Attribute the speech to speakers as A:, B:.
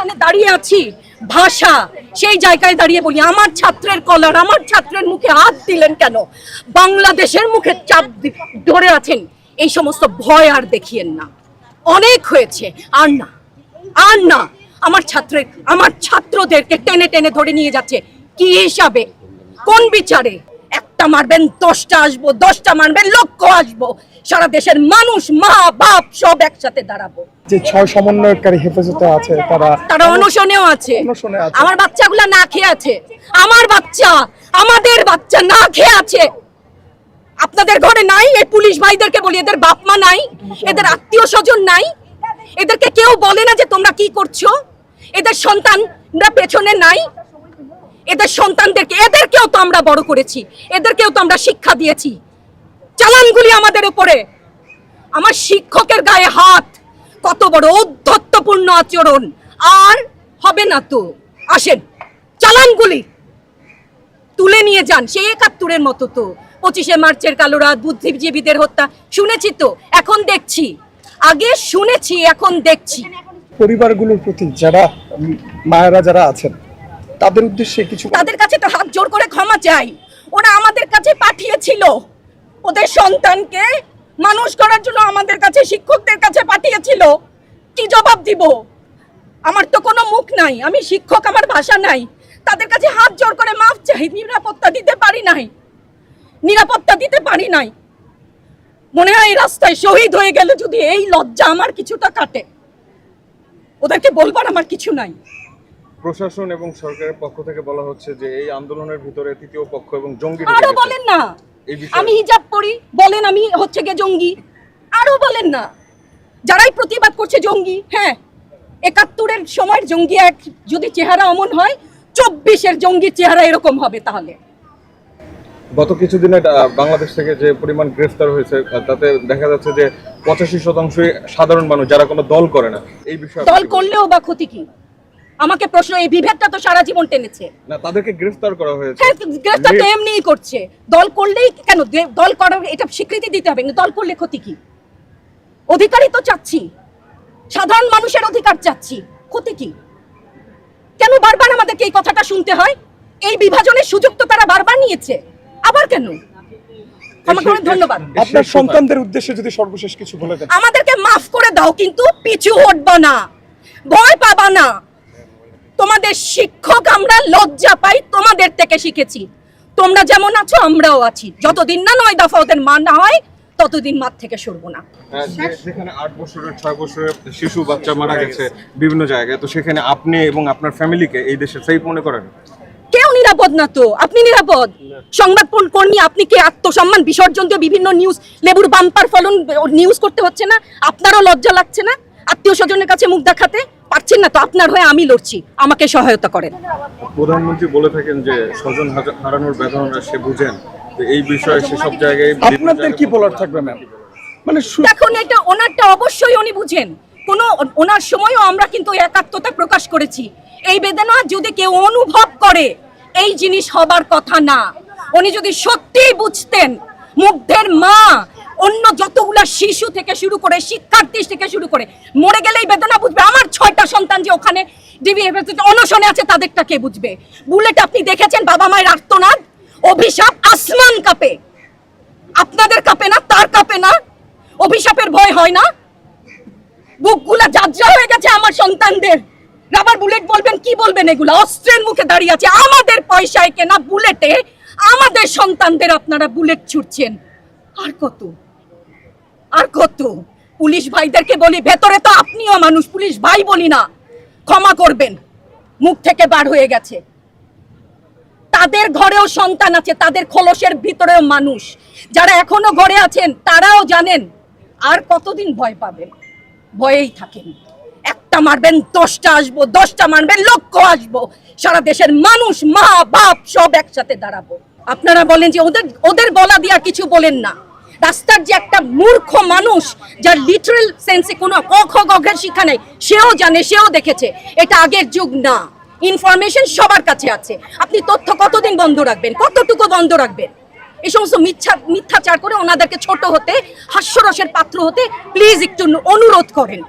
A: যেখানে দাঁড়িয়ে আছি ভাষা সেই জায়গায় দাঁড়িয়ে বলি আমার ছাত্রের কলার, আমার ছাত্রের মুখে হাত দিলেন কেন? বাংলাদেশের মুখে চাপ ধরে আছেন। এই সমস্ত ভয় আর দেখিয়েন না, অনেক হয়েছে, আর না আর না। আমার ছাত্রদেরকে টেনে টেনে ধরে নিয়ে যাচ্ছে কি হিসাবে, কোন বিচারে? একটা মারবেন 10টা আসবো, 10টা মারবেন লক্ষ আসবো, সারা দেশের মানুষ মা বাপ সব একসাথে দাঁড়াবো।
B: যে 6 সমন্বয়কারী হেফাজতে আছে তারা
A: অনশনেও আছে। আমার বাচ্চাগুলা না খেয়ে আছে, আমাদের বাচ্চা না খেয়ে আছে। আপনাদের ঘরে নাই? এই পুলিশ ভাইদেরকে বলি, এদের বাপ মা নাই, এদের আত্মীয় স্বজন নাই, এদেরকে কেউ বলে না যে তোমরা কি করছো? এদের সন্তানরা পেছনে নাই? এদের সন্তানদেরকে, এদেরকেও তো আমরা বড় করেছি, এদেরকেও তো আমরা শিক্ষা দিয়েছি। চালানগুলি আমাদের উপরে। আমার শিক্ষকের গায়ে হাত, কত বড় ঔদ্ধত্যপূর্ণ আচরণ! আর হবে না তো, আসেন চালানগুলি তুলে নিয়ে যান, সেই 71-এর মতো তো। 25শে মার্চের কালো রাত, বুদ্ধিজীবীদের হত্যা শুনেছি তো, এখন দেখছি। আগে শুনেছি, এখন দেখছি।
B: পরিবারগুলোর প্রতি যারা মায়েরা যারা আছেন তাদের উদ্দেশ্যে কিছু,
A: তাদের কাছে তো হাত জোর করে ক্ষমা চাই। ওরা আমাদের কাছে পাঠিয়েছিল ওদের সন্তানকে মানুষ করার জন্য, আমাদের কাছে শিক্ষকদের কাছে পাঠিয়েছিল। কি জবাব দিব? আমার তো কোনো মুখ নাই, আমি শিক্ষক, আমার ভাষা নাই। তাদের কাছে হাত জোর করে মাফ চাই। নিরাপত্তা দিতে পারি নাই। মনে হয় এই রাস্তায় শহীদ হয়ে গেলে যদি এই লজ্জা আমার কিছুটা কাটে। ওদেরকে বলবার আমার কিছু নাই।
C: প্রশাসন এবং সরকারের পক্ষ থেকে বলা হচ্ছে যে এই আন্দোলনের ভিতরে তৃতীয় পক্ষ এবং জঙ্গি।
A: আরো বলেন না, আমি হিজাব পরি বলেন আমি হচ্ছে গে জঙ্গি। আরো বলেন না, যারাই প্রতিবাদ করছে জঙ্গি। হ্যাঁ, 71-এর সময়ের জঙ্গি এক যদি চেহারা অমন হয়, 24-এর জঙ্গির চেহারা এরকম হবে। তাহলে
C: গত কিছুদিনে বাংলাদেশ থেকে যে পরিমাণ গ্রেফতার হয়েছে তাতে দেখা যাচ্ছে যে 85% সাধারণ মানুষ, যারা কোনো দল করে না। এই বিষয়ে
A: দল করলেও বা ক্ষতি কি? আমাকে প্রশ্ন, এই বিভেদটা তো সারা জীবন টেনেছে
C: না, তাদেরকে গ্রেফতার করা হয়েছে।
A: হ্যাঁ, গ্রেফতার তো এমনিই করছে। দল করলেই কেন? দল করার এটা স্বীকৃতি দিতে হবে। দল করলে ক্ষতি কি? অধিকারই তো চাচ্ছি, সাধারণ মানুষের অধিকার চাচ্ছি, ক্ষতি কি? কেন বারবার আমাদেরকে এই কথাটা শুনতে হয়? এই বিভাজনের সুযোগ তো তারা বারবার নিয়েছে, আবার কেন? ধন্যবাদ।
B: আপনার সন্তানদের উদ্দেশ্যে যদি সর্বশেষ কিছু বলে দেন।
A: আমাদেরকে মাফ করে দাও, কিন্তু পিছু হটবা না, ভয় পাবা না। তোমাদের শিক্ষক আমরা লজ্জা পাই, তোমাদের থেকে শিখেছি। তোমরা যেমন আছো আমরাও আছি। যতদিন না 9 দফা ওদের মানা হয় ততদিন মাঠ থেকে সরবো না।
C: যেখানে 8 বছরের 6 বছরের শিশু বাচ্চা মারা গেছে বিভিন্ন জায়গায়, তো সেখানে আপনি এবং আপনার ফ্যামিলিকে এই দেশে সেফ মনে করেন?
A: কেউ নিরাপদ না তো। আপনি নিরাপদ? সংবাদ কর্মী আপনি কি আত্মসম্মান বিসর্জন দিয়ে বিভিন্ন নিউজ, লেবুর বাম্পার ফলন নিউজ করতে হচ্ছে না? আপনারও লজ্জা লাগছে না আত্মীয় স্বজনের কাছে মুখ দেখাতে? পারছেন না তো, আপনার হয়ে আমি লড়ছি, আমাকে সহায়তা করেন।
C: প্রধানমন্ত্রী বলে থাকেন যে স্বজন হারানোর বেদনা সে বুঝেন, এই বিষয়ে সেসব জায়গায়
B: আপনাদের কি বলার থাকবে ম্যাম? মানে
A: দেখুন, এটা ওনারটা অবশ্যই উনি বুঝেন। ওনার সময়ও আমরা কিন্তু একাত্মতা প্রকাশ করেছি। এই বেদনা যদি কেউ অনুভব করে, এই জিনিস হবার কথা না। উনি যদি সত্যিই বুঝতেন, মুগ্ধের মা, অন্য যতগুলা শিশু থেকে শুরু করে, শিক্ষার্থী থেকে শুরু করে মরে গেলে এই বেদনা বুঝবে। আমার 6টা সন্তান যে ওখানে অনশনে আছে, তাদেরটা কে বুঝবে? বুলেট আপনি দেখেছেন, বাবা মায়ের আর্তনাদ, অভিশাপ, আসমান কাঁপে। আপনাদের কাঁপে না? তার কাঁপে না? অভিশাপের ভয় হয় না? বুকগুলা যাত্রা হয়ে গেছে আমার সন্তানদের। রাবার বুলেট বলবেন, কি বলবেন? এগুলা অস্ত্রের মুখে দাঁড়িয়ে আছে, আমাদের পয়সায় কেনা বুলেটে আমাদের সন্তানদের আপনারা বুলেট ছুটছেন। আর কত? পুলিশ ভাইদেরকে বলি, ভেতরে তো আপনিও মানুষ, পুলিশ ভাই বলি না, ক্ষমা করবেন, মুখ থেকে বার হয়ে গেছে। তাদের ঘরেও সন্তান আছে, তাদের খোলসের ভিতরেও মানুষ। যারা এখনো ঘরে আছেন তারাও জানেন আর কতদিন ভয় পাবেন। ভয়েই থাকেন। একটা মারবেন 10টা আসবো, 10টা মারবেন লক্ষ আসবো, সারা দেশের মানুষ মা বাপ সব একসাথে দাঁড়াবো। আপনারা বলেন যে ওদের বলা দিয়া কিছু বলেন না। রাস্তার যে একটা মূর্খ মানুষ, যার লিটারাল সেন্সে কোনো ক খ গঘের শিক্ষা নেই, সেও জানে, সেও দেখেছে। এটা আগের যুগ না। ইনফরমেশন সবার কাছে আছে। আপনি তথ্য কতদিন বন্ধ রাখবেন? কতটুকু বন্ধ রাখবেন? এই সমস্ত মিথ্যাচার করে ওনাদেরকে ছোট হতে, হাস্যরসের পাত্র হতে প্লিজ একটু অনুরোধ করেন।